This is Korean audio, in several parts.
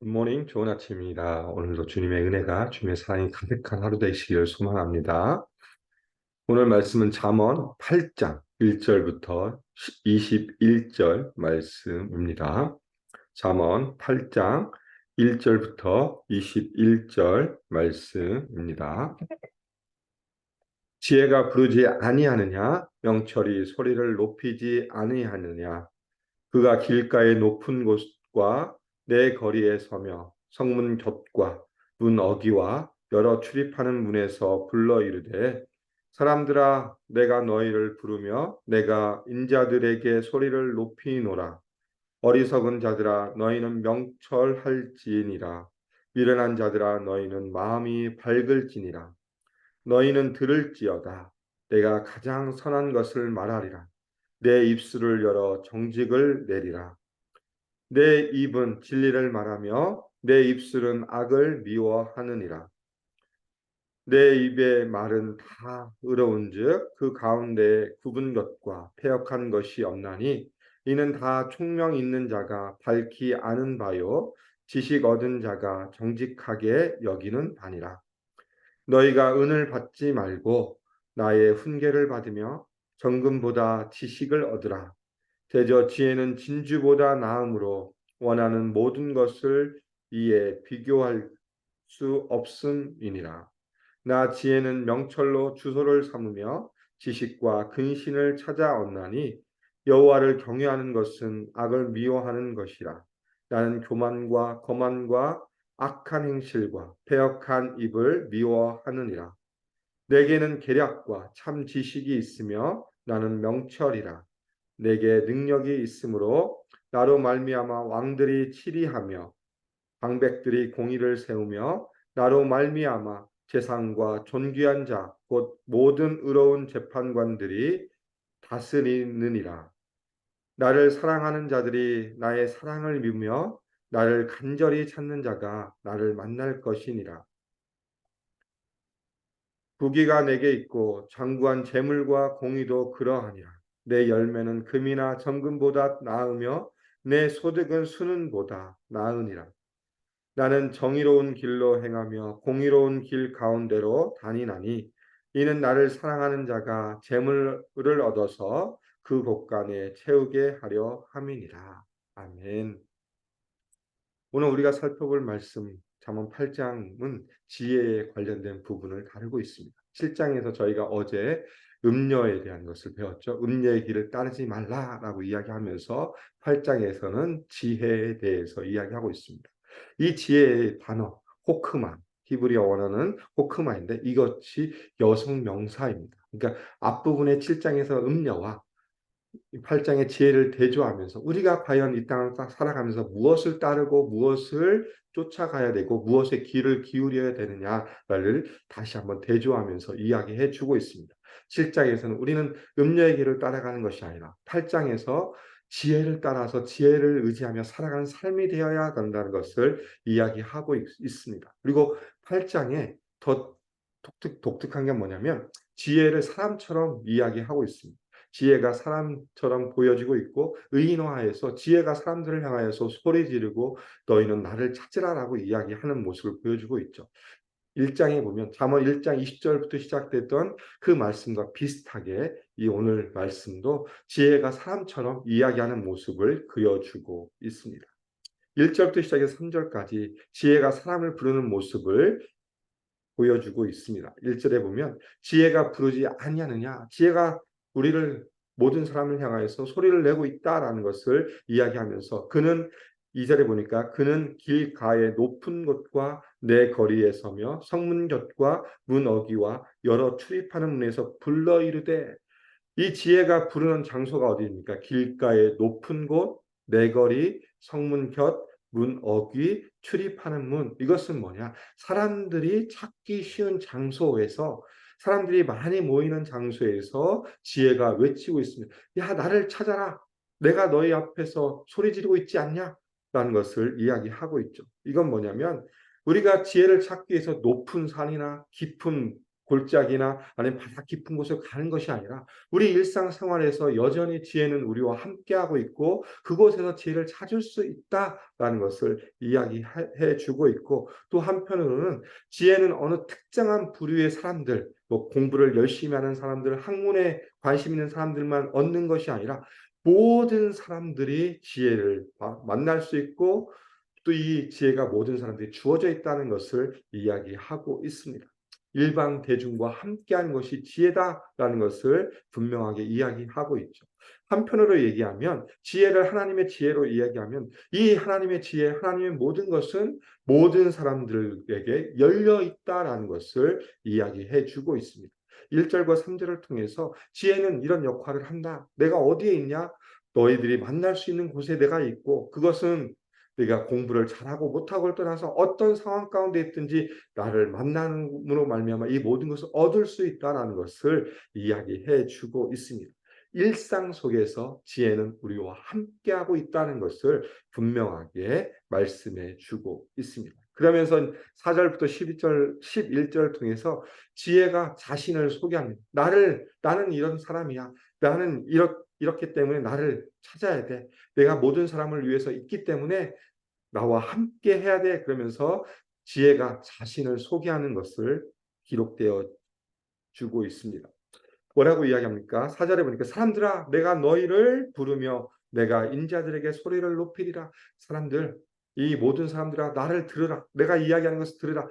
굿모닝, 좋은 아침입니다. 오늘도 주님의 은혜가 주님의 사랑이 가득한 하루 되시기를 소망합니다. 오늘 말씀은 잠언 8장 1절부터 21절 말씀입니다. 잠언 8장 1절부터 21절 말씀입니다. 지혜가 부르지 아니하느냐? 명철이 소리를 높이지 아니하느냐? 그가 길가의 높은 곳과 내 거리에 서며 성문 곁과 문 어귀와 여러 출입하는 문에서 불러 이르되 사람들아 내가 너희를 부르며 내가 인자들에게 소리를 높이노라. 어리석은 자들아 너희는 명철할지니라. 미련한 자들아 너희는 마음이 밝을지니라. 너희는 들을지어다. 내가 가장 선한 것을 말하리라. 내 입술을 열어 정직을 내리라. 내 입은 진리를 말하며 내 입술은 악을 미워하느니라. 내 입의 말은 다 의로운즉 그 가운데 굽은 것과 패역한 것이 없나니 이는 다 총명 있는 자가 밝히 아는 바요 지식 얻은 자가 정직하게 여기는 바니라. 너희가 은을 받지 말고 나의 훈계를 받으며 정금보다 지식을 얻으라. 대저 지혜는 진주보다 나음으로 원하는 모든 것을 이에 비교할 수 없음이니라. 나 지혜는 명철로 주소를 삼으며 지식과 근신을 찾아 얻나니 여호와를 경외하는 것은 악을 미워하는 것이라. 나는 교만과 거만과 악한 행실과 패역한 입을 미워하느니라. 내게는 계략과 참 지식이 있으며 나는 명철이라. 내게 능력이 있으므로 나로 말미암아 왕들이 치리하며 방백들이 공의를 세우며 나로 말미암아 재상과 존귀한 자 곧 모든 의로운 재판관들이 다스리느니라. 나를 사랑하는 자들이 나의 사랑을 믿으며 나를 간절히 찾는 자가 나를 만날 것이니라. 부귀가 내게 있고 장구한 재물과 공의도 그러하니라. 내 열매는 금이나 정금보다 나으며 내 소득은 수는보다 나으니라. 나는 정의로운 길로 행하며 공의로운 길 가운데로 다니나니 이는 나를 사랑하는 자가 재물을 얻어서 그 곳간에 채우게 하려 함이니라. 아멘. 오늘 우리가 살펴볼 말씀 잠언 8장은 지혜에 관련된 부분을 다루고 있습니다. 7장에서 저희가 어제 음녀에 대한 것을 배웠죠. 음녀의 길을 따르지 말라라고 이야기하면서 8장에서는 지혜에 대해서 이야기하고 있습니다. 이 지혜의 단어 호크마, 히브리어 원어는 호크마인데 이것이 여성 명사입니다. 그러니까 앞부분의 7장에서 음녀와 8장의 지혜를 대조하면서 우리가 과연 이 땅을 살아가면서 무엇을 따르고 무엇을 쫓아가야 되고 무엇에 귀를 기울여야 되느냐를 다시 한번 대조하면서 이야기해 주고 있습니다. 7장에서는 우리는 음녀의 길을 따라가는 것이 아니라 8장에서 지혜를 따라서 지혜를 의지하며 살아가는 삶이 되어야 한다는 것을 이야기하고 있습니다. 그리고 8장에 더 독특한 게 뭐냐면 지혜를 사람처럼 이야기하고 있습니다. 지혜가 사람처럼 보여지고 있고 의인화해서 지혜가 사람들을 향하여서 소리 지르고 너희는 나를 찾으라라고 이야기하는 모습을 보여주고 있죠. 1장에 보면 잠언 1장 20절부터 시작됐던 그 말씀과 비슷하게 이 오늘 말씀도 지혜가 사람처럼 이야기하는 모습을 그려주고 있습니다. 1절부터 시작해서 3절까지 지혜가 사람을 부르는 모습을 보여주고 있습니다. 1절에 보면 지혜가 부르지 아니하느냐, 지혜가 우리를 모든 사람을 향하여서 소리를 내고 있다라는 것을 이야기하면서 그는 2절에 보니까 그는 길가의 높은 곳과 내 거리에 서며 성문 곁과 문 어귀와 여러 출입하는 문에서 불러 이르되 이 지혜가 부르는 장소가 어디입니까? 길가의 높은 곳, 내 거리, 성문 곁, 문 어귀, 출입하는 문. 이것은 뭐냐? 사람들이 찾기 쉬운 장소에서 사람들이 많이 모이는 장소에서 지혜가 외치고 있습니다. 야, 나를 찾아라. 내가 너희 앞에서 소리 지르고 있지 않냐? 라는 것을 이야기하고 있죠. 이건 뭐냐면 우리가 지혜를 찾기 위해서 높은 산이나 깊은 골짜기나 아니면 바다 깊은 곳을 가는 것이 아니라 우리 일상생활에서 여전히 지혜는 우리와 함께하고 있고 그곳에서 지혜를 찾을 수 있다라는 것을 이야기해 주고 있고, 또 한편으로는 지혜는 어느 특정한 부류의 사람들, 뭐 공부를 열심히 하는 사람들, 학문에 관심 있는 사람들만 얻는 것이 아니라 모든 사람들이 지혜를 만날 수 있고 또 이 지혜가 모든 사람들이 주어져 있다는 것을 이야기하고 있습니다. 일반 대중과 함께하는 것이 지혜다라는 것을 분명하게 이야기하고 있죠. 한편으로 얘기하면 지혜를 하나님의 지혜로 이야기하면 이 하나님의 지혜, 하나님의 모든 것은 모든 사람들에게 열려 있다라는 것을 이야기해 주고 있습니다. 1절과 3절을 통해서 지혜는 이런 역할을 한다. 내가 어디에 있냐? 너희들이 만날 수 있는 곳에 내가 있고, 그것은 네가 공부를 잘하고 못하고를 떠나서 어떤 상황 가운데 있든지 나를 만남으로 말미암아 이 모든 것을 얻을 수 있다라는 것을 이야기해 주고 있습니다. 일상 속에서 지혜는 우리와 함께하고 있다는 것을 분명하게 말씀해 주고 있습니다. 그러면서 4절부터 12절, 11절을 통해서 지혜가 자신을 소개합니다. 나는 이런 사람이야. 나는 이렇기 때문에 나를 찾아야 돼. 내가 모든 사람을 위해서 있기 때문에 나와 함께 해야 돼. 그러면서 지혜가 자신을 소개하는 것을 기록되어 주고 있습니다. 뭐라고 이야기합니까? 4절에 보니까 사람들아 내가 너희를 부르며 내가 인자들에게 소리를 높이리라. 사람들, 이 모든 사람들아 나를 들으라. 내가 이야기하는 것을 들으라.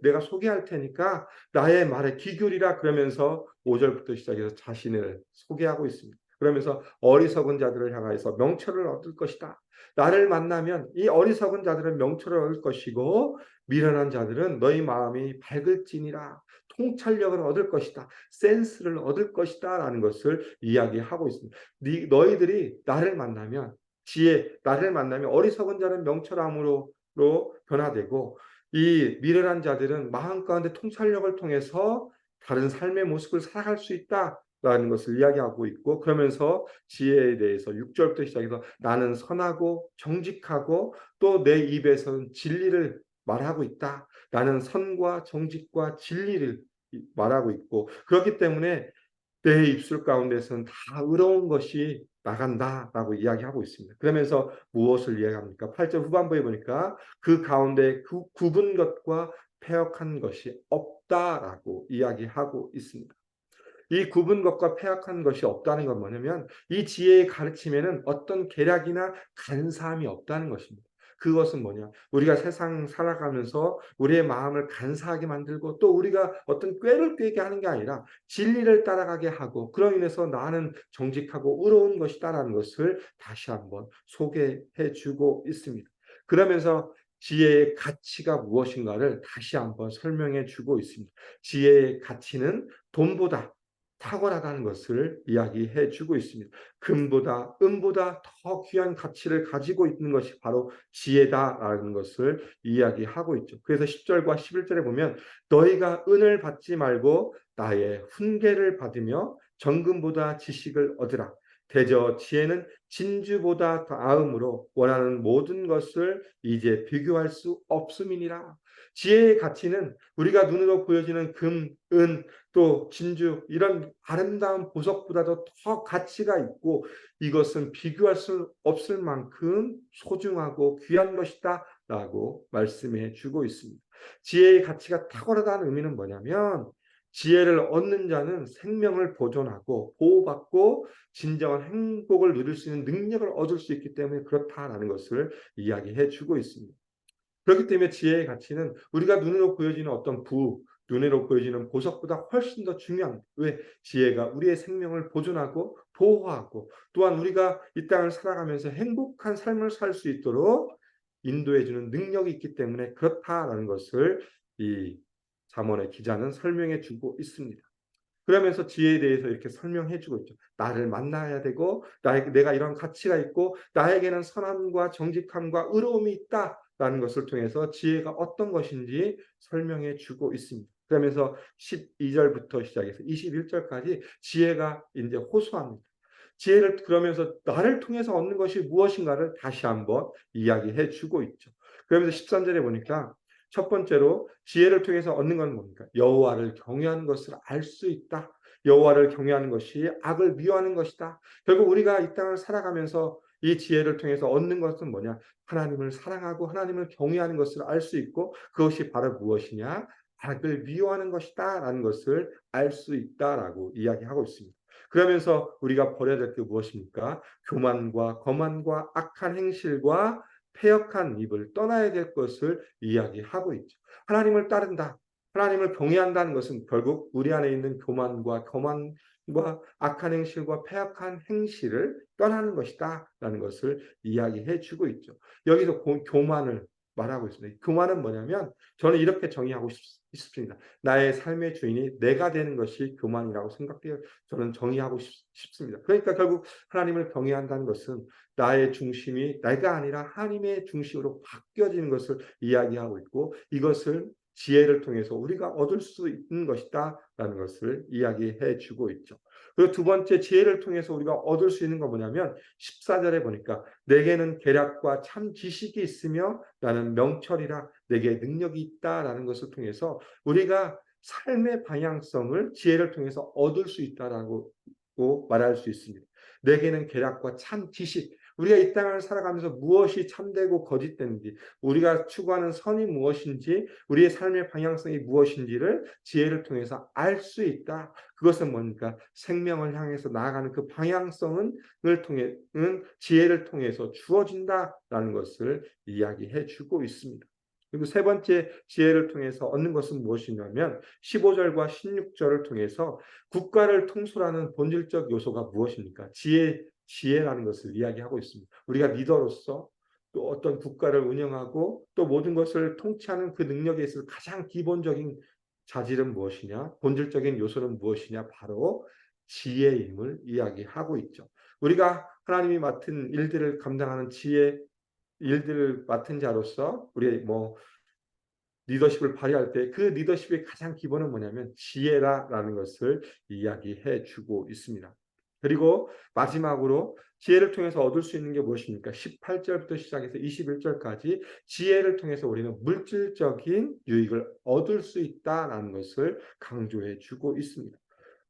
내가 소개할 테니까 나의 말에 귀 기울이라. 그러면서 5절부터 시작해서 자신을 소개하고 있습니다. 그러면서 어리석은 자들을 향하여서 명철을 얻을 것이다. 나를 만나면 이 어리석은 자들은 명철을 얻을 것이고 미련한 자들은 너희 마음이 밝을지니라. 통찰력을 얻을 것이다. 센스를 얻을 것이다 라는 것을 이야기하고 있습니다. 너희들이 나를 만나면 나를 만나면 어리석은 자는 명철함으로 변화되고 이 미련한 자들은 마음 가운데 통찰력을 통해서 다른 삶의 모습을 살아갈 수 있다라는 것을 이야기하고 있고, 그러면서 지혜에 대해서 6절부터 시작해서 나는 선하고 정직하고 또 내 입에서는 진리를 말하고 있다. 나는 선과 정직과 진리를 말하고 있고 그렇기 때문에 내 입술 가운데서는 다 의로운 것이 나간다라고 이야기하고 있습니다. 그러면서 무엇을 이야기합니까? 8절 후반부에 보니까 그 가운데 굽은 것과 패역한 것이 없다라고 이야기하고 있습니다. 이 굽은 것과 패역한 것이 없다는 건 뭐냐면 이 지혜의 가르침에는 어떤 계략이나 간사함이 없다는 것입니다. 그것은 뭐냐? 우리가 세상 살아가면서 우리의 마음을 간사하게 만들고 또 우리가 어떤 꾀를 꿰게 하는 게 아니라 진리를 따라가게 하고 그로 인해서 나는 정직하고 의로운 것이다라는 것을 다시 한번 소개해 주고 있습니다. 그러면서 지혜의 가치가 무엇인가를 다시 한번 설명해 주고 있습니다. 지혜의 가치는 돈보다 탁월하다는 것을 이야기해 주고 있습니다. 금보다 은보다 더 귀한 가치를 가지고 있는 것이 바로 지혜다라는 것을 이야기하고 있죠. 그래서 10절과 11절에 보면 너희가 은을 받지 말고 나의 훈계를 받으며 정금보다 지식을 얻으라. 대저 지혜는 진주보다 나음으로 원하는 모든 것을 이제 비교할 수 없음이니라. 지혜의 가치는 우리가 눈으로 보여지는 금, 은, 또 진주 이런 아름다운 보석보다도 더 가치가 있고 이것은 비교할 수 없을 만큼 소중하고 귀한 것이다 라고 말씀해 주고 있습니다. 지혜의 가치가 탁월하다는 의미는 뭐냐면 지혜를 얻는 자는 생명을 보존하고 보호받고 진정한 행복을 누릴 수 있는 능력을 얻을 수 있기 때문에 그렇다라는 것을 이야기해 주고 있습니다. 그렇기 때문에 지혜의 가치는 우리가 눈으로 보여지는 어떤 눈으로 보여지는 보석보다 훨씬 더 중요합니다. 왜? 지혜가 우리의 생명을 보존하고 보호하고 또한 우리가 이 땅을 살아가면서 행복한 삶을 살 수 있도록 인도해 주는 능력이 있기 때문에 그렇다라는 것을 이 잠언의 기자는 설명해 주고 있습니다. 그러면서 지혜에 대해서 이렇게 설명해 주고 있죠. 나를 만나야 되고 내가 이런 가치가 있고 나에게는 선함과 정직함과 의로움이 있다라는 것을 통해서 지혜가 어떤 것인지 설명해 주고 있습니다. 그러면서 12절부터 시작해서 21절까지 지혜가 이제 호소합니다. 지혜를 그러면서 나를 통해서 얻는 것이 무엇인가를 다시 한번 이야기해 주고 있죠. 그러면서 13절에 보니까 첫 번째로 지혜를 통해서 얻는 건 뭡니까? 여호와를 경외하는 것을 알 수 있다. 여호와를 경외하는 것이 악을 미워하는 것이다. 결국 우리가 이 땅을 살아가면서 이 지혜를 통해서 얻는 것은 뭐냐? 하나님을 사랑하고 하나님을 경외하는 것을 알 수 있고, 그것이 바로 무엇이냐? 악을 미워하는 것이다라는 것을 알 수 있다라고 이야기하고 있습니다. 그러면서 우리가 버려야 될 게 무엇입니까? 교만과 거만과 악한 행실과 패역한 입을 떠나야 될 것을 이야기하고 있죠. 하나님을 따른다, 하나님을 경외한다는 것은 결국 우리 안에 있는 교만과 거만과 악한 행실과 패역한 행실을 떠나는 것이다 라는 것을 이야기해 주고 있죠. 여기서 교만을 말하고 있습니다. 교만은 뭐냐면, 저는 이렇게 정의하고 싶습니다. 나의 삶의 주인이 내가 되는 것이 교만이라고 생각해요. 저는 정의하고 싶습니다. 그러니까 결국 하나님을 경외한다는 것은 나의 중심이 내가 아니라 하나님의 중심으로 바뀌어지는 것을 이야기하고 있고, 이것을 지혜를 통해서 우리가 얻을 수 있는 것이다라는 것을 이야기해 주고 있죠. 그리고 두 번째, 지혜를 통해서 우리가 얻을 수 있는 건 뭐냐면 14절에 보니까 내게는 계략과 참 지식이 있으며 나는 명철이라 내게 능력이 있다라는 것을 통해서 우리가 삶의 방향성을 지혜를 통해서 얻을 수 있다라고 말할 수 있습니다. 내게는 계략과 참 지식, 우리가 이 땅을 살아가면서 무엇이 참되고 거짓된지, 우리가 추구하는 선이 무엇인지, 우리의 삶의 방향성이 무엇인지를 지혜를 통해서 알 수 있다. 그것은 뭡니까? 생명을 향해서 나아가는 그 방향성을 통해는 지혜를 통해서 주어진다라는 것을 이야기해 주고 있습니다. 그리고 세 번째, 지혜를 통해서 얻는 것은 무엇이냐면 15절과 16절을 통해서 국가를 통솔하는 본질적 요소가 무엇입니까? 지혜라는 것을 이야기하고 있습니다. 우리가 리더로서 또 어떤 국가를 운영하고 또 모든 것을 통치하는 그 능력에 있어서 가장 기본적인 자질은 무엇이냐? 본질적인 요소는 무엇이냐? 바로 지혜임을 이야기하고 있죠. 우리가 하나님이 맡은 일들을 감당하는 일들을 맡은 자로서 우리 리더십을 발휘할 때 그 리더십의 가장 기본은 뭐냐면 지혜라는 것을 이야기해 주고 있습니다. 그리고 마지막으로 지혜를 통해서 얻을 수 있는 게 무엇입니까? 18절부터 시작해서 21절까지 지혜를 통해서 우리는 물질적인 유익을 얻을 수 있다라는 것을 강조해 주고 있습니다.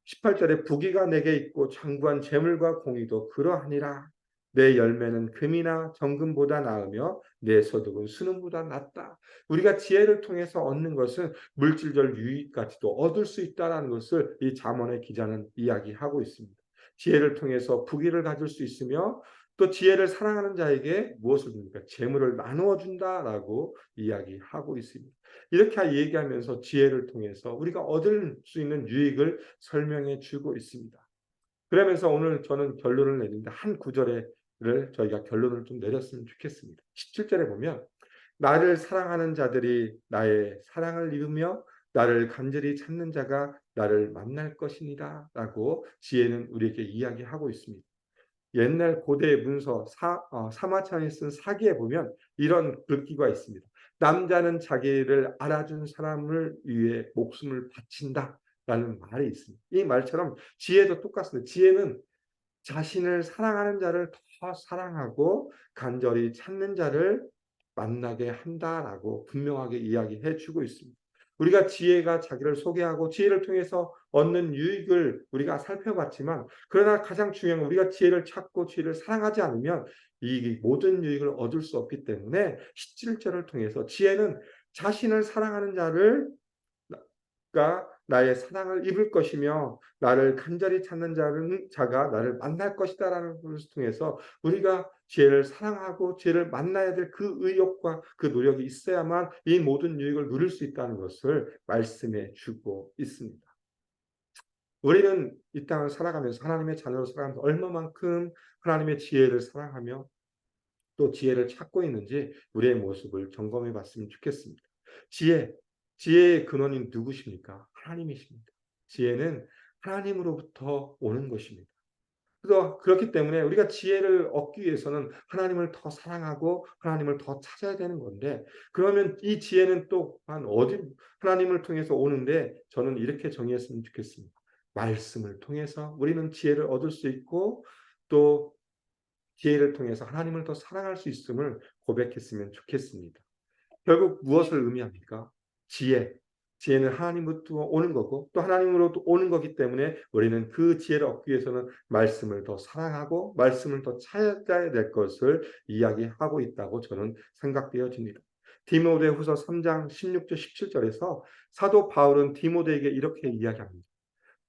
18절에 부귀가 내게 있고 장구한 재물과 공의도 그러하니라. 내 열매는 금이나 정금보다 나으며 내 소득은 수능보다 낫다. 우리가 지혜를 통해서 얻는 것은 물질적 유익까지도 얻을 수 있다는 것을 이 잠언의 기자는 이야기하고 있습니다. 지혜를 통해서 부귀를 가질 수 있으며 또 지혜를 사랑하는 자에게 무엇을 줍니까? 재물을 나누어 준다라고 이야기하고 있습니다. 이렇게 얘기하면서 지혜를 통해서 우리가 얻을 수 있는 유익을 설명해 주고 있습니다. 그러면서 오늘 저는 결론을 내린다. 한 구절을 저희가 결론을 좀 내렸으면 좋겠습니다. 17절에 보면 나를 사랑하는 자들이 나의 사랑을 입으며 나를 간절히 찾는 자가 나를 만날 것이니라 라고 지혜는 우리에게 이야기하고 있습니다. 옛날 고대 문서 사마천이 쓴 사기에 보면 이런 글귀가 있습니다. 남자는 자기를 알아준 사람을 위해 목숨을 바친다라는 말이 있습니다. 이 말처럼 지혜도 똑같습니다. 지혜는 자신을 사랑하는 자를 더 사랑하고 간절히 찾는 자를 만나게 한다라고 분명하게 이야기해 주고 있습니다. 우리가 지혜가 자기를 소개하고 지혜를 통해서 얻는 유익을 우리가 살펴봤지만, 그러나 가장 중요한 건 우리가 지혜를 찾고 지혜를 사랑하지 않으면 이 모든 유익을 얻을 수 없기 때문에 17절을 통해서 지혜는 자신을 사랑하는 자가 나의 사랑을 입을 것이며 나를 간절히 찾는 자가 나를 만날 것이다라는 것을 통해서 우리가 지혜를 사랑하고 지혜를 만나야 될 그 의욕과 그 노력이 있어야만 이 모든 유익을 누릴 수 있다는 것을 말씀해 주고 있습니다. 우리는 이 땅을 살아가면서 하나님의 자녀로 살아가면서 얼마만큼 하나님의 지혜를 사랑하며 또 지혜를 찾고 있는지 우리의 모습을 점검해 봤으면 좋겠습니다. 지혜의 근원인 누구십니까? 하나님이십니다. 지혜는 하나님으로부터 오는 것입니다. 그래서 그렇기 때문에 우리가 지혜를 얻기 위해서는 하나님을 더 사랑하고 하나님을 더 찾아야 되는 건데, 그러면 이 지혜는 또한 하나님을 통해서 오는데, 저는 이렇게 정의했으면 좋겠습니다. 말씀을 통해서 우리는 지혜를 얻을 수 있고 또 지혜를 통해서 하나님을 더 사랑할 수 있음을 고백했으면 좋겠습니다. 결국 무엇을 의미합니까? 지혜. 지혜는 하나님부터 오는 거고 또 하나님으로부터 오는 거기 때문에 우리는 그 지혜를 얻기 위해서는 말씀을 더 사랑하고 말씀을 더 찾아야 될 것을 이야기하고 있다고 저는 생각되어집니다. 디모데후서 3장 16절 17절에서 사도 바울은 디모데에게 이렇게 이야기합니다.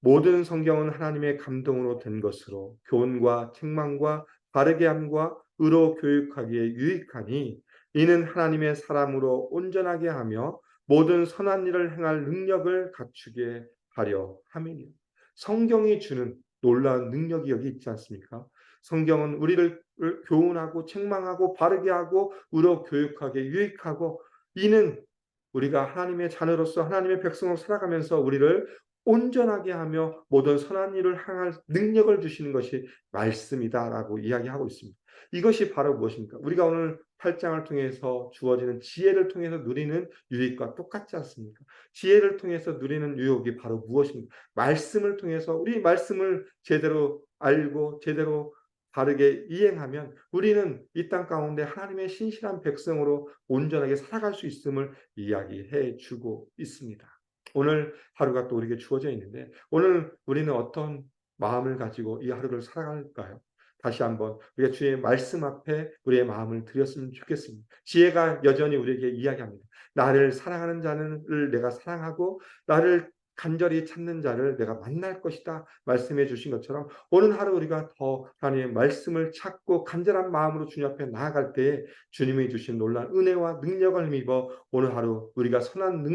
모든 성경은 하나님의 감동으로 된 것으로 교훈과 책망과 바르게 함과 의로 교육하기에 유익하니 이는 하나님의 사람으로 온전하게 하며 모든 선한 일을 행할 능력을 갖추게 하려 함이니라. 성경이 주는 놀라운 능력이 여기 있지 않습니까? 성경은 우리를 교훈하고 책망하고 바르게 하고 의로 교육하게 유익하고 이는 우리가 하나님의 자녀로서 하나님의 백성으로 살아가면서 우리를 온전하게 하며 모든 선한 일을 행할 능력을 주시는 것이 말씀이다라고 이야기하고 있습니다. 이것이 바로 무엇입니까? 우리가 오늘 8장을 통해서 주어지는 지혜를 통해서 누리는 유익과 똑같지 않습니까? 지혜를 통해서 누리는 유익이 바로 무엇입니까? 말씀을 통해서 우리 말씀을 제대로 알고 제대로 바르게 이행하면 우리는 이 땅 가운데 하나님의 신실한 백성으로 온전하게 살아갈 수 있음을 이야기해 주고 있습니다. 오늘 하루가 또 우리에게 주어져 있는데 오늘 우리는 어떤 마음을 가지고 이 하루를 살아갈까요? 다시 한번 우리가 주의 말씀 앞에 우리의 마음을 드렸으면 좋겠습니다. 지혜가 여전히 우리에게 이야기합니다. 나를 사랑하는 자를 내가 사랑하고 나를 간절히 찾는 자를 내가 만날 것이다 말씀해 주신 것처럼 오늘 하루 우리가 더 하나님의 말씀을 찾고 간절한 마음으로 주님 앞에 나아갈 때에 주님이 주신 놀라운 은혜와 능력을 힘입어 오늘 하루 우리가 선한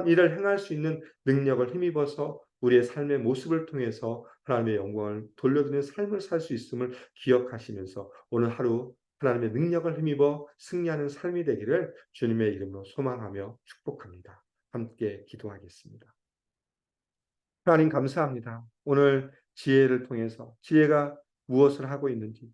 일을 행할 수 있는 능력을 힘입어서 우리의 삶의 모습을 통해서 하나님의 영광을 돌려드리는 삶을 살 수 있음을 기억하시면서 오늘 하루 하나님의 능력을 힘입어 승리하는 삶이 되기를 주님의 이름으로 소망하며 축복합니다. 함께 기도하겠습니다. 하나님 감사합니다. 오늘 지혜를 통해서 지혜가 무엇을 하고 있는지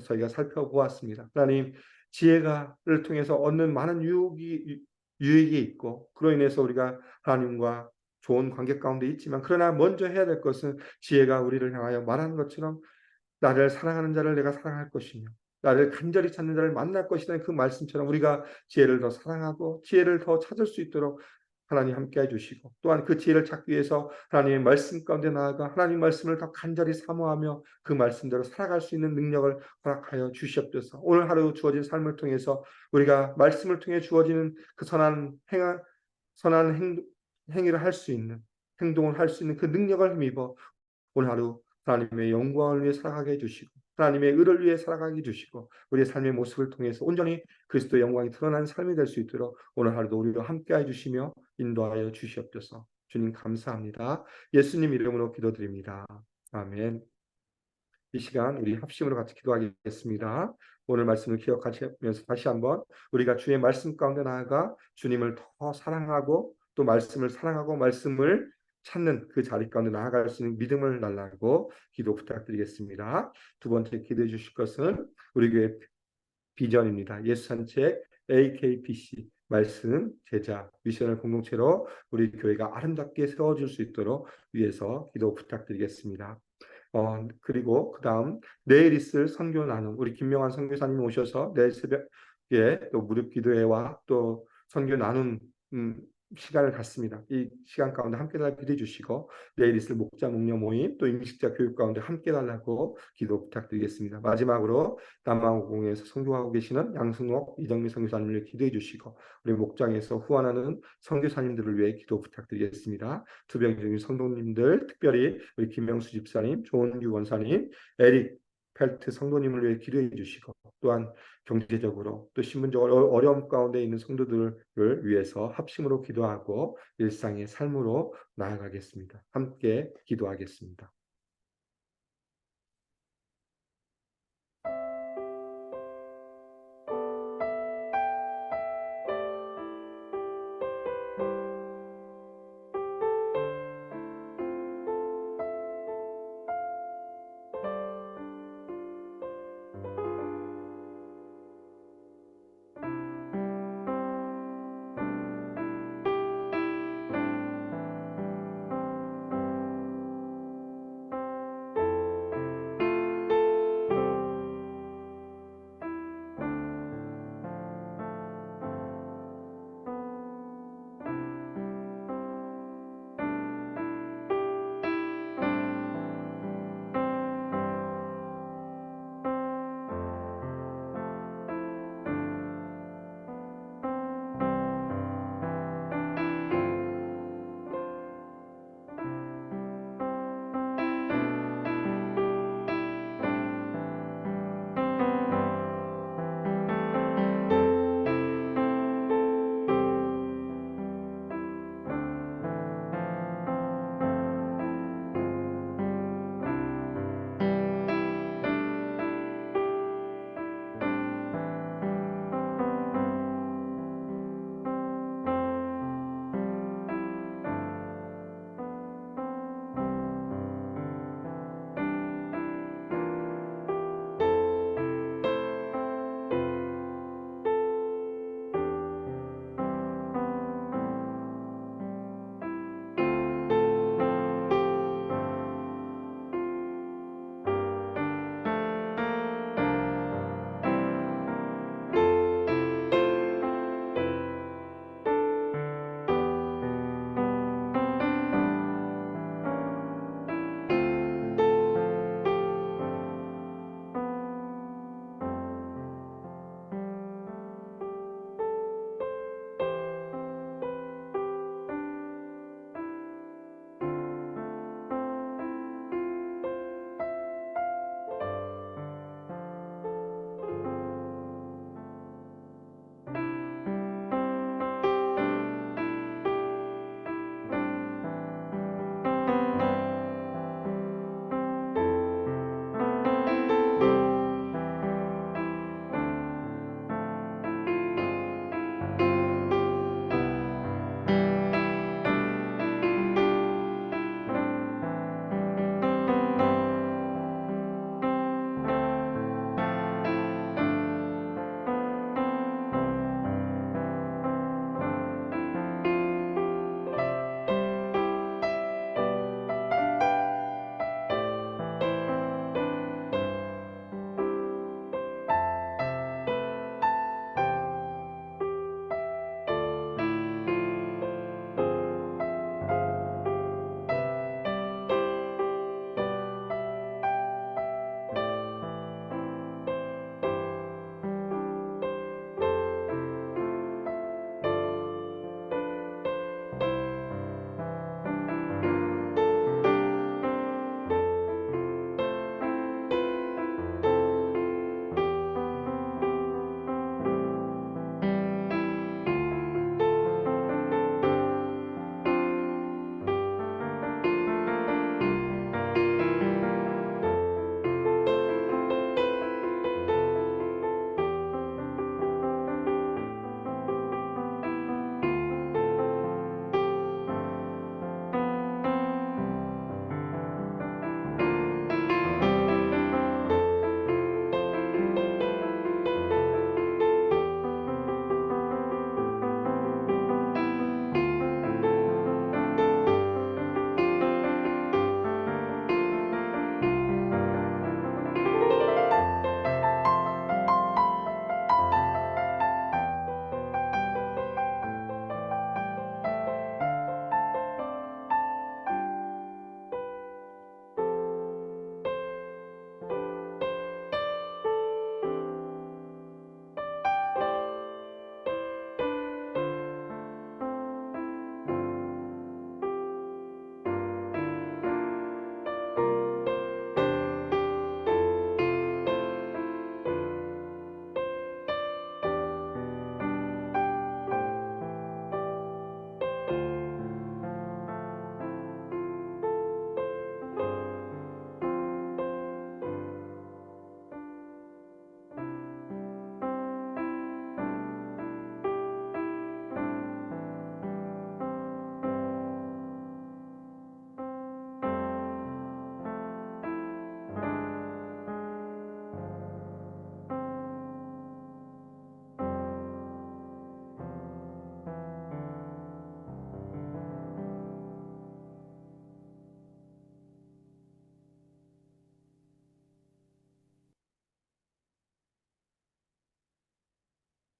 저희가 살펴보았습니다. 하나님 지혜가를 통해서 얻는 많은 유익이 있고 그로 인해서 우리가 하나님과 좋은 관계 가운데 있지만 그러나 먼저 해야 될 것은 지혜가 우리를 향하여 말하는 것처럼 나를 사랑하는 자를 내가 사랑할 것이며 나를 간절히 찾는 자를 만날 것이라는 그 말씀처럼 우리가 지혜를 더 사랑하고 지혜를 더 찾을 수 있도록 하나님 함께해 주시고 또한 그 지혜를 찾기 위해서 하나님의 말씀 가운데 나아가 하나님 말씀을 더 간절히 사모하며 그 말씀대로 살아갈 수 있는 능력을 허락하여 주시옵소서. 오늘 하루 주어진 삶을 통해서 우리가 말씀을 통해 주어지는 그 선한 행위를 할 수 있는 행동을 할 수 있는 그 능력을 힘입어 오늘 하루 하나님의 영광을 위해 살아가게 해주시고 하나님의 의를 위해 살아가게 해주시고 우리의 삶의 모습을 통해서 온전히 그리스도의 영광이 드러나는 삶이 될 수 있도록 오늘 하루도 우리와 함께해 주시며 인도하여 주시옵소서. 주님 감사합니다. 예수님 이름으로 기도드립니다. 아멘. 이 시간 우리 합심으로 같이 기도하겠습니다. 오늘 말씀을 기억하시면서 다시 한번 우리가 주의 말씀 가운데 나아가 주님을 더 사랑하고 또 말씀을 사랑하고 말씀을 찾는 그 자리 가운데 나아갈 수 있는 믿음을 달라고 기도 부탁드리겠습니다. 두 번째 기도해 주실 것은 우리 교회 비전입니다. 예수 산책 AKPC 말씀 제자 미션을 공동체로 우리 교회가 아름답게 세워질 수 있도록 위해서 기도 부탁드리겠습니다. 그리고 그 다음 내일 있을 선교 나눔 우리 김명환 선교사님 오셔서 내일 새벽에 또 무릎 기도회와 또 선교 나눔 시간을 갖습니다. 이 시간 가운데 함께 달라고 기도해 주시고 내일 있을 목자 목녀 모임 또 임식자 교육 가운데 함께 달라고 기도 부탁드리겠습니다. 마지막으로 남아공에서 선교하고 계시는 양승옥 이정미 선교사님을 위해 기도해 주시고 우리 목장에서 후원하는 선교사님들을 위해 기도 부탁드리겠습니다. 투병중인 성도님들 특별히 우리 김명수 집사님, 조은규 원사님, 에릭 펠트 성도님을 위해 기도해 주시고 또한 경제적으로 또 신분적으로 어려움 가운데 있는 성도들을 위해서 합심으로 기도하고 일상의 삶으로 나아가겠습니다. 함께 기도하겠습니다.